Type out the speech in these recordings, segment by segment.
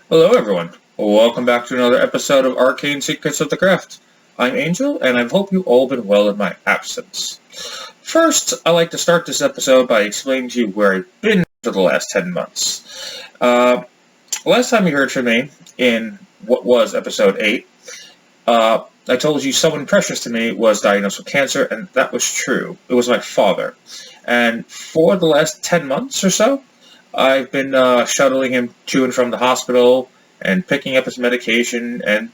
Hello everyone, welcome back to another episode of Arcane Secrets of the Craft. I'm Angel, and I hope you all been well in my absence. First, I'd like to start this episode by explaining to you where I've been for the last 10 months. Last time you heard from me, in what was episode 8, I told you someone precious to me was diagnosed with cancer, and that was true. It was my father. And for the last 10 months or so, I've been shuttling him to and from the hospital and picking up his medication and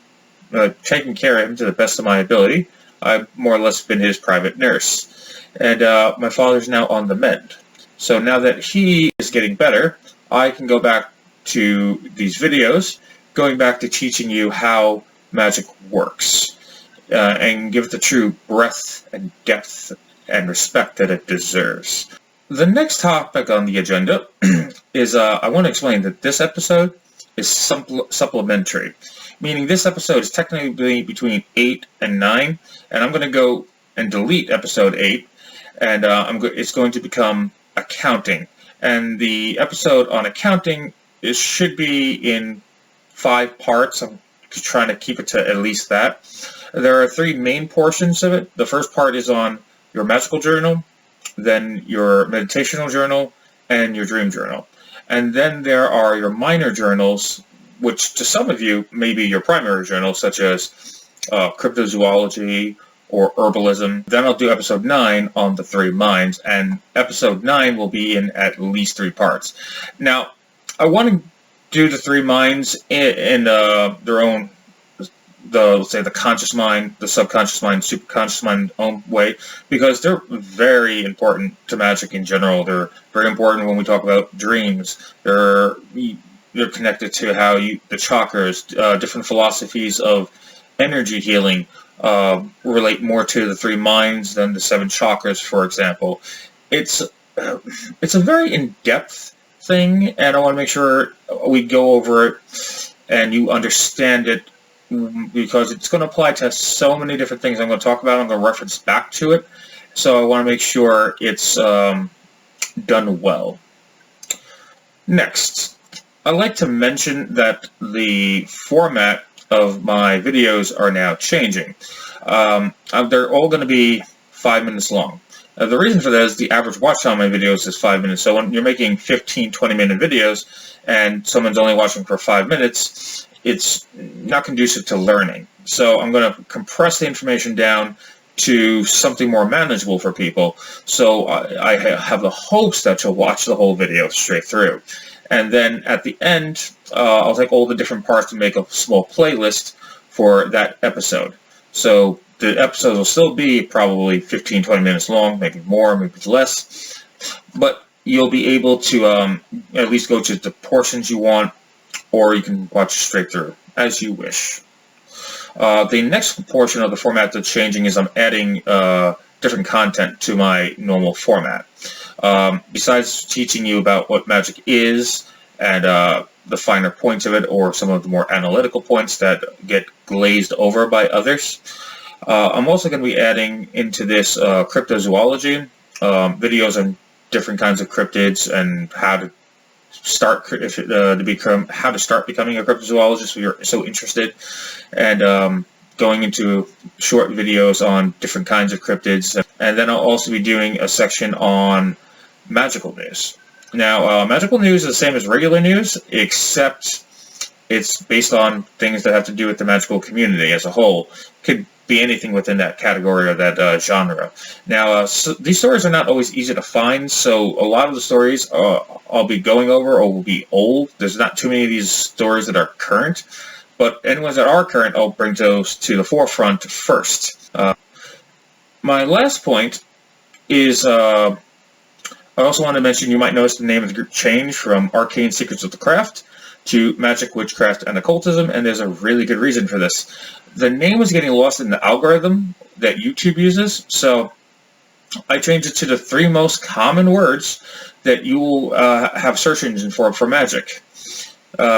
taking care of him to the best of my ability. I've more or less been his private nurse. And my father's now on the mend. So now that he is getting better, I can go back to these videos, going back to teaching you how magic works, and give it the true breadth and depth and respect that it deserves. The next topic on the agenda is I want to explain that this episode is supplementary, meaning this episode is technically between 8 and 9, and I'm going to go and delete episode 8, and it's going to become accounting. And the episode on accounting should be in 5 parts. I'm trying to keep it to at least that. There are 3 main portions of it. The first part is on your magical journal, then your meditational journal, and your dream journal. And then there are your minor journals, which to some of you may be your primary journal, such as cryptozoology or herbalism. Then I'll do episode 9 on the 3 minds, and episode 9 will be in at least 3 parts. Now, I want to do the 3 minds in their own, let's say the conscious mind, the subconscious mind, superconscious mind own way, because they're very important to magic in general. They're very important when we talk about dreams. They're connected to how the chakras, different philosophies of energy healing relate more to the 3 minds than the 7 chakras, for example. It's a very in-depth thing, and I want to make sure we go over it and you understand it, because it's going to apply to so many different things I'm going to talk about. I'm going to reference back to it, so I want to make sure it's done well. Next, I'd like to mention that the format of my videos are now changing. They're all going to be 5 minutes long. The reason for that is the average watch time on my videos is 5 minutes, so when you're making 15, 20-minute videos and someone's only watching for 5 minutes, it's not conducive to learning. So I'm going to compress the information down to something more manageable for people. So I have the hopes that you'll watch the whole video straight through. And then at the end, I'll take all the different parts and make a small playlist for that episode. So the episodes will still be probably 15, 20 minutes long, maybe more, maybe less. But you'll be able to at least go to the portions you want, or you can watch straight through, as you wish. The next portion of the format that's changing is I'm adding different content to my normal format. Besides teaching you about what magic is and the finer points of it, or some of the more analytical points that get glazed over by others, I'm also going to be adding into this cryptozoology, videos on different kinds of cryptids and how to start how to start becoming a cryptozoologist if you're so interested, and going into short videos on different kinds of cryptids. And then I'll also be doing a section on magical news. Now, magical news is the same as regular news, except it's based on things that have to do with the magical community as a whole. Could be anything within that category or that genre. Now, these stories are not always easy to find, so a lot of the stories I'll be going over will be old. There's not too many of these stories that are current, but any ones that are current, I'll bring those to the forefront first. My last point is, I also want to mention, you might notice the name of the group change from Arcane Secrets of the Craft to Magick Witchcraft and Occultism, and there's a really good reason for this. The name was getting lost in the algorithm that YouTube uses, so I changed it to the 3 most common words that you will have search engines for magic,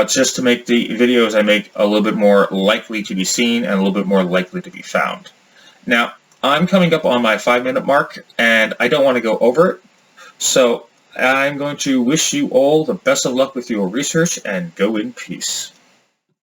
just to make the videos I make a little bit more likely to be seen and a little bit more likely to be found. Now, I'm coming up on my 5-minute mark, and I don't want to go over it, so I'm going to wish you all the best of luck with your research, and go in peace.